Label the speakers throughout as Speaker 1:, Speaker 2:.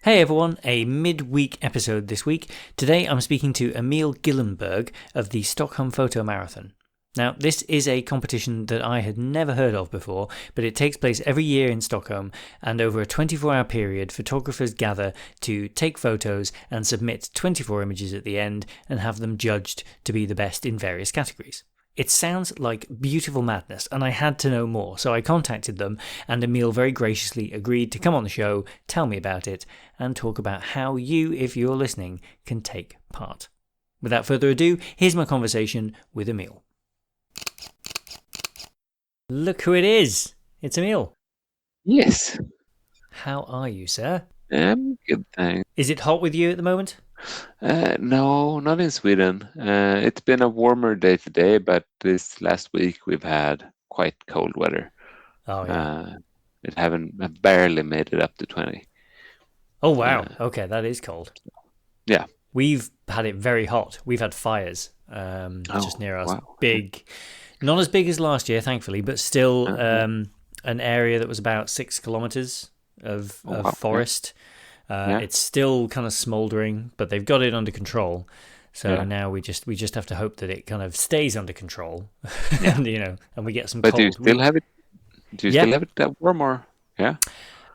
Speaker 1: Hey everyone, a mid-week episode this week. Today I'm speaking to Emil Gillenberg of the Stockholm Fotomarathon. Now, this is a competition that I had never heard of before, but it takes place every year in Stockholm, and over a 24-hour period, photographers gather to take photos and submit 24 images at the end and have them judged to be the best in various categories. It sounds like beautiful madness, and I had to know more, so I contacted them, and Emil very graciously agreed to come on the show, tell me about it, and talk about how you, if you're listening, can take part. Without further ado, here's my conversation with Emil. Look who it is! It's Emil.
Speaker 2: Yes,
Speaker 1: How are you, sir?
Speaker 2: good thanks.
Speaker 1: Is it hot with you at the moment?
Speaker 2: No, not in Sweden. It's been a warmer day today, but this last week we've had quite cold weather.
Speaker 1: Oh, yeah.
Speaker 2: Uh, it haven't barely made it up to 20.
Speaker 1: Oh, wow.
Speaker 2: Uh,
Speaker 1: Okay, that is cold.
Speaker 2: yeah.
Speaker 1: We've had it very hot. We've had fires just
Speaker 2: Oh,
Speaker 1: near us.
Speaker 2: wow.
Speaker 1: Big. Not as big as last year, thankfully, but still
Speaker 2: Yeah.
Speaker 1: an area that was about 6 kilometers of,
Speaker 2: Oh,
Speaker 1: of
Speaker 2: wow. Yeah.
Speaker 1: forest.
Speaker 2: Yeah.
Speaker 1: It's still kind of smoldering, but they've got it under control. So
Speaker 2: Yeah.
Speaker 1: now we just have to hope that it kind of stays under control,
Speaker 2: Yeah.
Speaker 1: and we get some
Speaker 2: But do you
Speaker 1: cold.
Speaker 2: still have it? Do you
Speaker 1: Yeah,
Speaker 2: still have it that warm or? Yeah.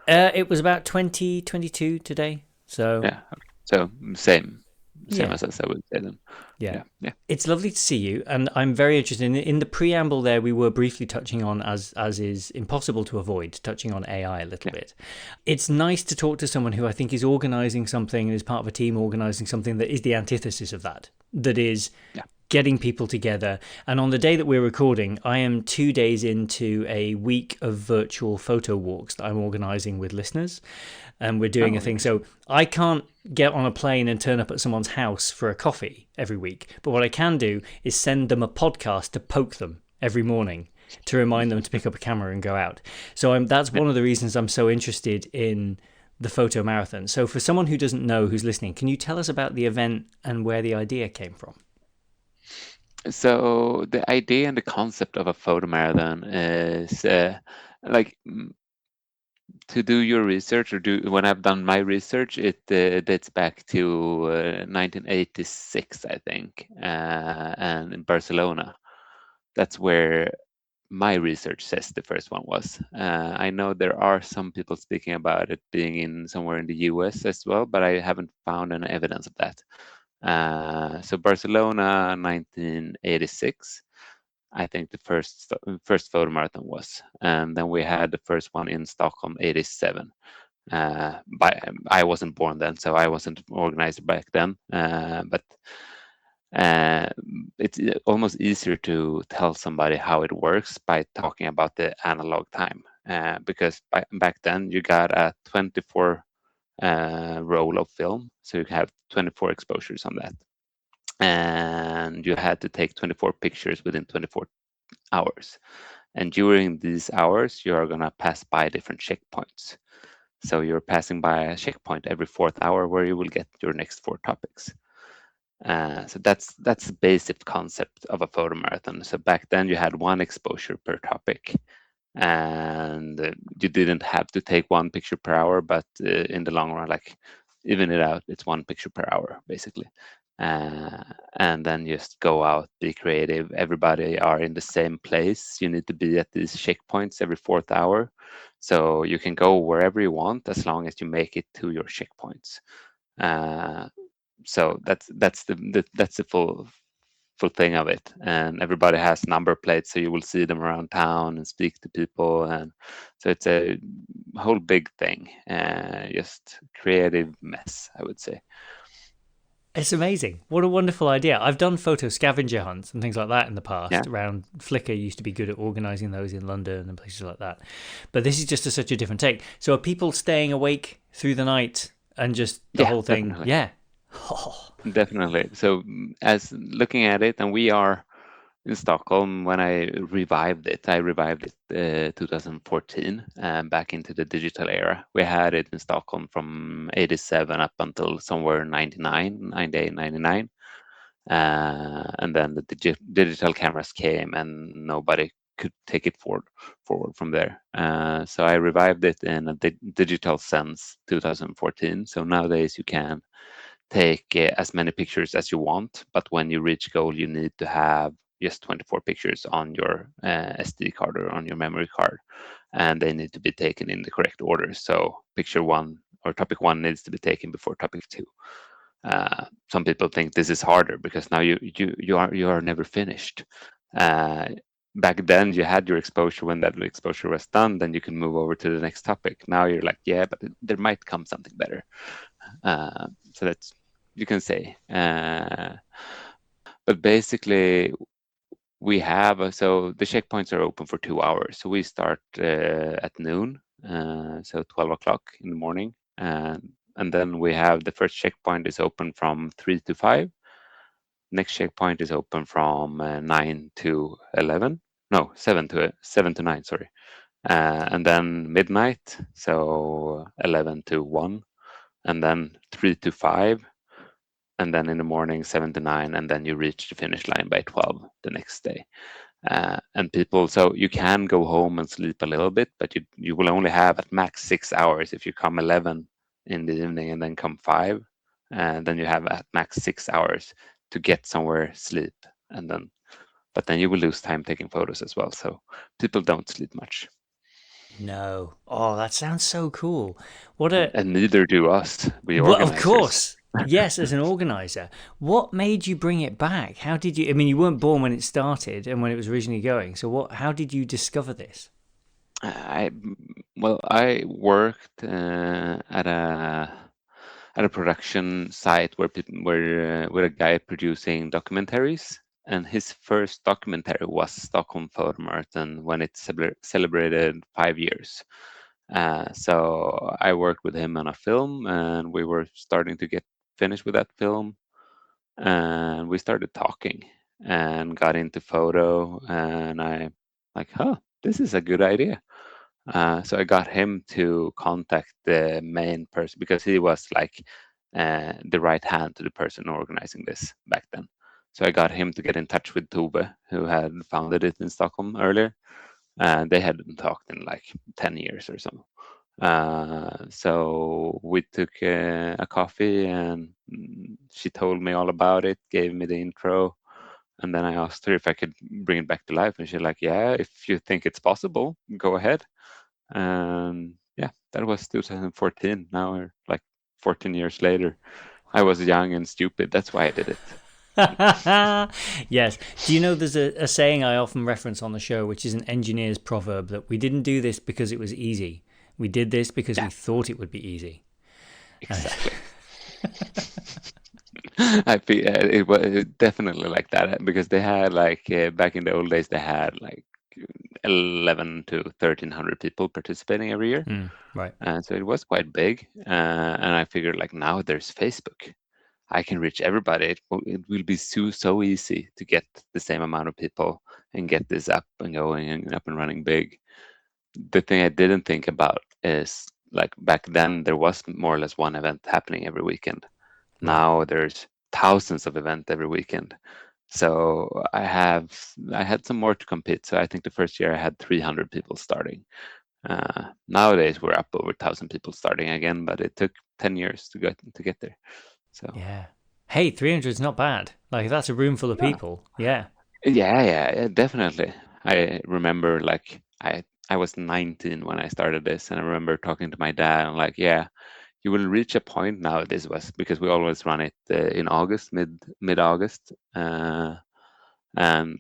Speaker 1: it was about 20, 22 today. So
Speaker 2: Yeah. Okay. So same
Speaker 1: yeah,
Speaker 2: as us, I would say then.
Speaker 1: yeah.
Speaker 2: Yeah. Yeah.
Speaker 1: It's lovely to see you, and I'm very interested in the preamble there. We were briefly touching on, as is impossible to avoid, touching on AI a little
Speaker 2: Yeah.
Speaker 1: bit. It's nice to talk to someone who I think is organising something and is part of a team organising something that is the antithesis of that. That is
Speaker 2: Yeah.
Speaker 1: getting people together. And on the day that we're recording, I am 2 days into a week of virtual photo walks that I'm organising with listeners. And we're doing a
Speaker 2: Oh,
Speaker 1: thing.
Speaker 2: interesting.
Speaker 1: So I can't get on a plane and turn up at someone's house for a coffee every week. But what I can do is send them a podcast to poke them every morning to remind them to pick up a camera and go out. So that's one of the reasons I'm so interested in the photo marathon. So for someone who doesn't know, who's listening, can you tell us about the event and where the idea came from?
Speaker 2: So the idea and the concept of a photo marathon is like to do your research or do when I've done my research, it dates back to 1986, I think, and in Barcelona. That's where my research says the first one was. I know there are some people speaking about it being in somewhere in the US as well, but I haven't found any evidence of that. So Barcelona, 1986. I think the first photo marathon was, and then we had the first one in Stockholm, 87. But I wasn't born then, so I wasn't organized back then. But uh, it's almost easier to tell somebody how it works by talking about the analog time, because back then you got a 24 roll of film, so you have 24 exposures on that, and you had to take 24 pictures within 24 hours. And during these hours, you are going to pass by different checkpoints. So you're passing by a checkpoint every fourth hour where you will get your next four topics. So that's the basic concept of a photo marathon. So back then you had one exposure per topic, and you didn't have to take one picture per hour, but in the long run, like even it out, it's one picture per hour basically. And then just go out, be creative. Everybody are in the same place. You need to be at these checkpoints every fourth hour, so you can go wherever you want as long as you make it to your checkpoints. Uh, so that's the full thing of it, and everybody has number plates, so you will see them around town and speak to people, and so it's a whole big thing, just creative mess, I would say.
Speaker 1: It's amazing. What a wonderful idea. I've done photo scavenger hunts and things like that in the
Speaker 2: Yeah,
Speaker 1: past. Around Flickr used to be good at organising those in London and places like that. But this is just such a different take. So are people staying awake through the night and just the
Speaker 2: yeah,
Speaker 1: whole thing?
Speaker 2: definitely.
Speaker 1: Yeah. Oh,
Speaker 2: Definitely. So as looking at it, and we are in Stockholm. When I revived it 2014, back into the digital era. We had it in Stockholm from 87 up until somewhere 99, 98, 99. And then the digital cameras came and nobody could take it forward from there. So I revived it in a digital sense 2014. So nowadays you can take as many pictures as you want, but when you reach goal, you need to have just 24 pictures on your SD card or on your memory card, and they need to be taken in the correct order. So picture one or topic one needs to be taken before topic two. Some people think this is harder because now you are never finished. Uh, Back then you had your exposure. When that exposure was done, then you can move over to the next topic. Now you're like, yeah, but there might come something better. So that's, you can say. But basically, we have so the checkpoints are open for 2 hours. So we start at noon, so 12 o'clock in the morning, and then we have the first checkpoint is open from 3 to 5. Next checkpoint is open from 9 to 11. No, 7 to 9. Sorry, and then midnight, so 11 to 1, and then 3 to 5, and then in the morning 7 to 9, and then you reach the finish line by 12 the next day. And people, so you can go home and sleep a little bit, but you will only have at max 6 hours. If you come 11 in the evening and then come 5, and then you have at max 6 hours to get somewhere, sleep, and then, but then you will lose time taking photos as well. So people don't sleep much,
Speaker 1: No. Oh, that sounds so cool. What a
Speaker 2: and neither do us, we
Speaker 1: Well, of
Speaker 2: organizers.
Speaker 1: course. Yes, as an organizer. What made you bring it back? How did you I mean, you weren't born when it started and when it was originally going. So how did you discover this?
Speaker 2: I well, I worked at a production site where people where with a guy producing documentaries, and his first documentary was Stockholm Fotomarathon when it celebrated 5 years. So I worked with him on a film, and we were starting to get finished with that film, and we started talking and got into photo, and I like, huh, this is a good idea. So I got him to contact the main person because he was like the right hand to the person organizing this back then. So I got him to get in touch with Tove, who had founded it in Stockholm earlier. They hadn't talked in like 10 years or so. So we took a coffee, and she told me all about it, gave me the intro, and then I asked her if I could bring it back to life, and she's like, "Yeah, if you think it's possible, go ahead." And yeah, that was 2014. Now we're like 14 years later. I was young and stupid. That's why I did it.
Speaker 1: Yes. Do you know there's a saying I often reference on the show, which is an engineer's proverb that we didn't do this because it was easy. We did this because
Speaker 2: Yeah,
Speaker 1: we thought it would be easy.
Speaker 2: exactly. I feel it was definitely like that because they had like back in the old days they had like 11 to 1300 people participating every year,
Speaker 1: Right.
Speaker 2: and so it was quite big. And I figured like now there's Facebook, I can reach everybody. It will be so easy to get the same amount of people and get this up and going and up and running big. The thing I didn't think about is like back then there was more or less one event happening every weekend.
Speaker 1: Right.
Speaker 2: Now there's thousands of events every weekend. So I had some more to compete. So I think the first year I had 300 people starting. Nowadays we're up over 1,000 people starting again, but it took 10 years to get there. So
Speaker 1: Yeah. Hey, 300 is not bad. Like, that's a room full of
Speaker 2: yeah,
Speaker 1: people. Yeah.
Speaker 2: yeah, definitely. I remember like I was 19 when I started this, and I remember talking to my dad and like, yeah, you will reach a point now. This was because we always run it in August, mid August, and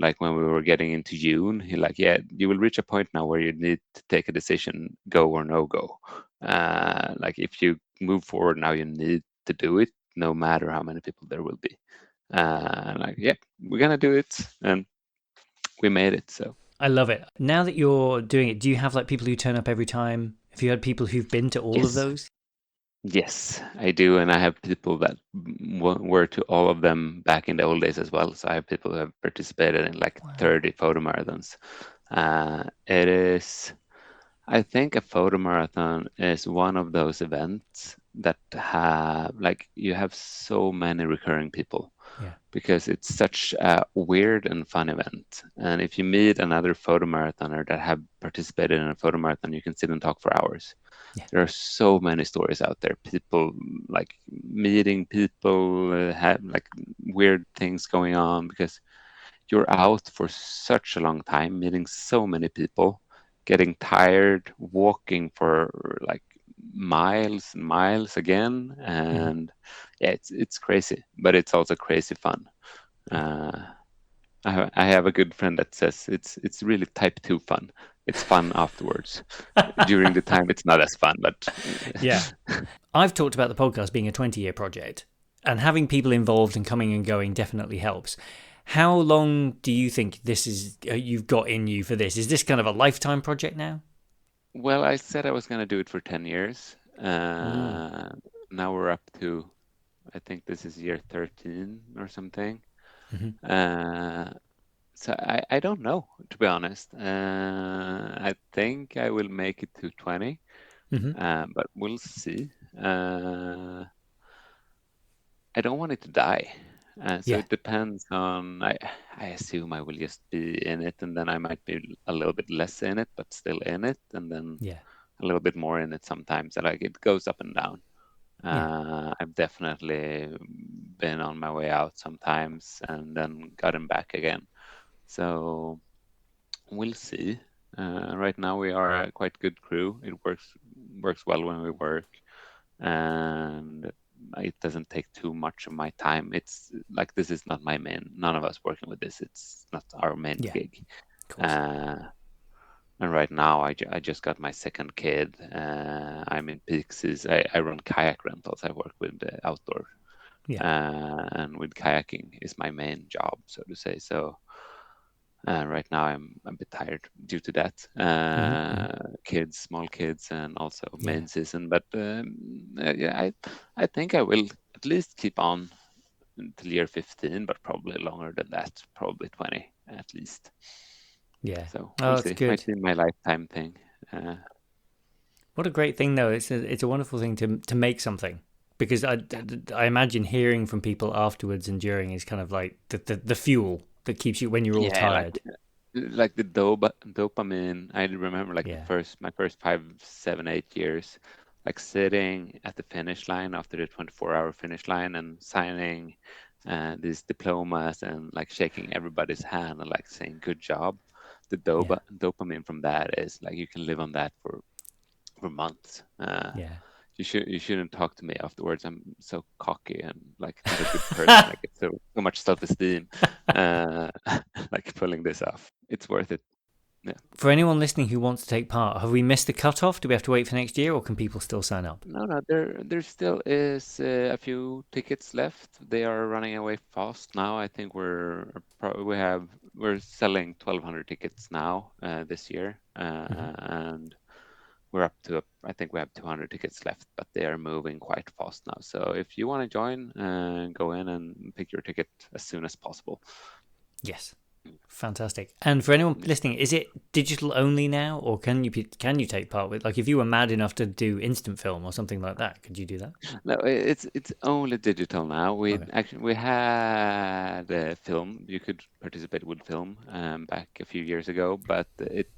Speaker 2: like when we were getting into June, he like, yeah, you will reach a point now where you need to take a decision, go or no go. Like if you move forward now, you need to do it, no matter how many people there will be. Like, yeah, we're gonna do it, and we made it. So
Speaker 1: I love it. Now that you're doing it, do you have like people who turn up every time? Have you had people who've been to all of
Speaker 2: yes,
Speaker 1: those?
Speaker 2: yes, I do, and I have people that were to all of them back in the old days as well. So I have people who have participated in like
Speaker 1: Wow.
Speaker 2: 30 photo marathons. It is, I think, a photo marathon is one of those events that have like you have so many recurring people.
Speaker 1: Yeah.
Speaker 2: because it's such a weird and fun event. And if you meet another photo marathoner that have participated in a photo marathon, you can sit and talk for hours.
Speaker 1: Yeah.
Speaker 2: There are so many stories out there. People like meeting people, have like weird things going on because you're out for such a long time, meeting so many people, getting tired, walking for like miles and miles again,
Speaker 1: Hmm.
Speaker 2: and yeah, it's crazy, but it's also crazy fun.
Speaker 1: Yeah.
Speaker 2: Uh, I have a good friend that says it's really type 2 fun. It's fun afterwards. During the time, it's not as fun, but
Speaker 1: Yeah. I've talked about the podcast being a 20-year project, and having people involved and coming and going definitely helps. How long do you think this is you've got in you for this? Is this kind of a lifetime project now?
Speaker 2: well, I said I was going to do it for 10 years.
Speaker 1: Ooh.
Speaker 2: Now we're up to, I think this is year 13 or something.
Speaker 1: Hmm.
Speaker 2: Uh, so I don't know, to be honest. I think I will make it to 20,
Speaker 1: Hmm.
Speaker 2: but we'll see. Uh, I don't want it to die. So
Speaker 1: Yeah.
Speaker 2: it depends on, I assume I will just be in it and then I might be a little bit less in it, but still in it, and then
Speaker 1: Yeah.
Speaker 2: a little bit more in it sometimes. And like it goes up and down.
Speaker 1: Yeah.
Speaker 2: I've definitely been on my way out sometimes and then gotten back again. So we'll see. Right now we are a quite good crew. It works well when we work, and it doesn't take too much of my time. It's like this is not my main. None of us working with this. It's not our main
Speaker 1: Yeah.
Speaker 2: gig.
Speaker 1: Of course.
Speaker 2: Uh, and right now I just got my second kid. I'm in peak season. I run kayak rentals. I work with outdoor,
Speaker 1: Yeah.
Speaker 2: and with kayaking is my main job, so to say. So right now I'm a bit tired due to that.
Speaker 1: Hmm. Hmm.
Speaker 2: Kids, small kids, and also
Speaker 1: Yeah.
Speaker 2: main season. But yeah, I think I will at least keep on until year 15, but probably longer than that, probably 20 at least.
Speaker 1: Yeah.
Speaker 2: So
Speaker 1: Oh,
Speaker 2: we'll
Speaker 1: it's
Speaker 2: see.
Speaker 1: good.
Speaker 2: Might be my lifetime thing. Uh,
Speaker 1: What a great thing, though. It's a wonderful thing to make something, because I imagine hearing from people afterwards and during is kind of like the fuel that keeps you when you're all
Speaker 2: yeah,
Speaker 1: tired.
Speaker 2: like the dopamine. I remember like
Speaker 1: Yeah.
Speaker 2: my first 5, 7, 8 years, like sitting at the finish line after the 24-hour finish line and signing these diplomas and like shaking everybody's hand and like saying good job. The
Speaker 1: Yeah.
Speaker 2: dopamine from that is like you can live on that for months.
Speaker 1: Yeah.
Speaker 2: You shouldn't talk to me afterwards. I'm so cocky and like not a good person. I get so much self-esteem, uh, like pulling this off. It's worth it. Yeah.
Speaker 1: For anyone listening who wants to take part, have we missed the cutoff? Do we have to wait for next year, or can people still sign up?
Speaker 2: No, no, there still is a few tickets left. They are running away fast now. I think we're selling 1,200 tickets now this year,
Speaker 1: Hmm.
Speaker 2: and we're up to I think we have 200 tickets left, but they are moving quite fast now. So if you want to join, go in and pick your ticket as soon as possible.
Speaker 1: Yes. Fantastic. And for anyone listening, is it digital only now, or can you take part with, like, if you were mad enough to do instant film or something like that, could you do that?
Speaker 2: No, it's only digital now.
Speaker 1: Okay.
Speaker 2: We had film. You could participate with film back a few years ago, but it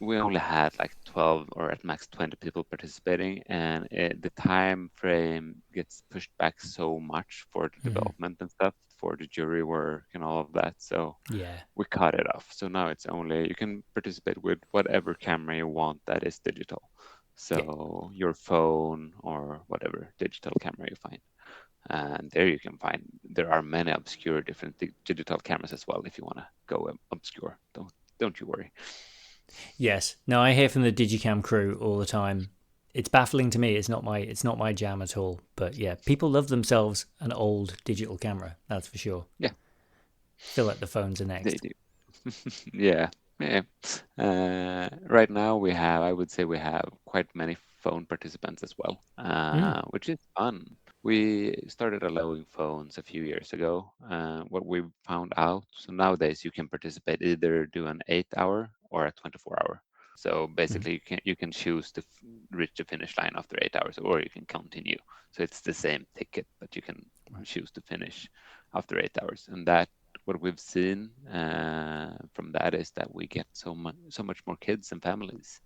Speaker 2: we only had like 12 or at max 20 people participating, and the time frame gets pushed back so much for the
Speaker 1: Hmm.
Speaker 2: development and stuff, for the jury work and all of that. So
Speaker 1: Yeah.
Speaker 2: we cut it off. So now it's only you can participate with whatever camera you want that is digital.
Speaker 1: Yeah.
Speaker 2: So your phone or whatever digital camera you find. And there you can find there are many obscure different digital cameras as well if you want to go obscure. Don't you worry.
Speaker 1: Yes. No, I hear from the Digicam crew all the time. It's baffling to me. It's not my jam at all. But yeah, people love themselves an old digital camera. That's for sure.
Speaker 2: Yeah,
Speaker 1: Feel like the phones are
Speaker 2: they
Speaker 1: next.
Speaker 2: do. Yeah, yeah. Right now I would say we have quite many phone participants as well,
Speaker 1: Mm.
Speaker 2: which is fun. We started allowing phones a few years ago. What we found out, so nowadays you can participate either do an 8 hour or a 24 hour. So basically, you can choose to reach the finish line after 8 hours, or you can continue. So it's the same ticket, but you can choose to finish after 8 hours. And that what we've seen from that is that we get so much more kids and families,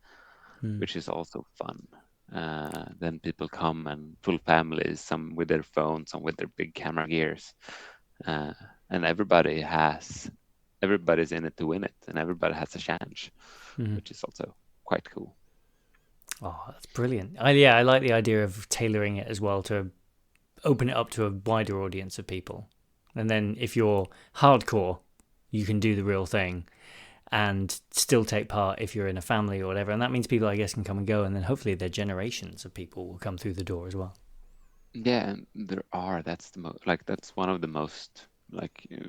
Speaker 2: which is also fun. Then people come and full families, some with their phones, some with their big camera gears, and everybody's in it to win it, and everybody has a chance, which is also quite cool.
Speaker 1: Oh, that's brilliant. I like the idea of tailoring it as well to open it up to a wider audience of people. And then if you're hardcore, you can do the real thing and still take part if you're in a family or whatever. And that means people, I guess, can come and go. And then hopefully their generations of people will come through the door as well.
Speaker 2: Yeah, and that's that's one of the most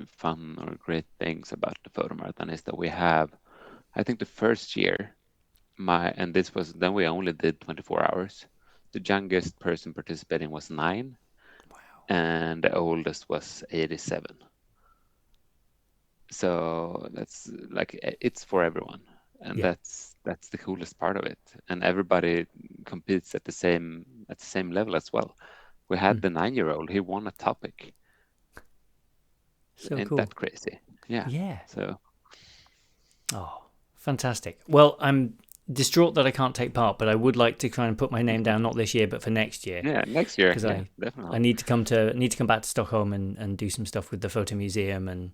Speaker 2: fun or great things about the photo marathon is that we have, I think the first year, and this was then we only did 24 hours. The youngest person participating was 9.
Speaker 1: Wow.
Speaker 2: And the oldest was 87. So that's it's for everyone, and that's the coolest part of it. And everybody competes at the same level as well. We had the 9-year-old; he won a topic.
Speaker 1: So
Speaker 2: Ain't
Speaker 1: cool.
Speaker 2: that crazy? Yeah.
Speaker 1: Yeah.
Speaker 2: So.
Speaker 1: Oh, fantastic. Well, I'm distraught that I can't take part, but I would like to try and put my name down, not this year, but for next year.
Speaker 2: Yeah, next year.
Speaker 1: Because
Speaker 2: Yeah,
Speaker 1: I
Speaker 2: definitely.
Speaker 1: need to come back to Stockholm and do some stuff with the photo museum and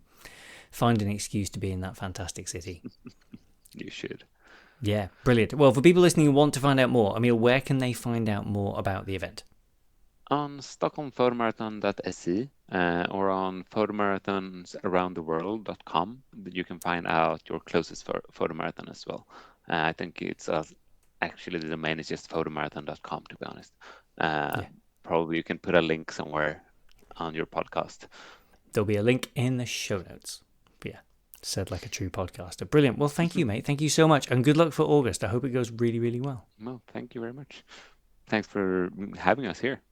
Speaker 1: find an excuse to be in that fantastic city.
Speaker 2: You should.
Speaker 1: Yeah, brilliant. Well, for people listening who want to find out more, Emil, where can they find out more about the event?
Speaker 2: On stockholmfotomarathon.se or on photomarathonsaroundtheworld.com, you can find out your closest photomarathon as well. I think it's actually the domain is just photomarathon.com, to be honest. Probably you can put a link somewhere on your podcast.
Speaker 1: There'll be a link in the show notes. But yeah, said like a true podcaster. Brilliant. Well, thank you, mate. Thank you so much. And good luck for August. I hope it goes really, really well.
Speaker 2: Well, thank you very much. Thanks for having us here.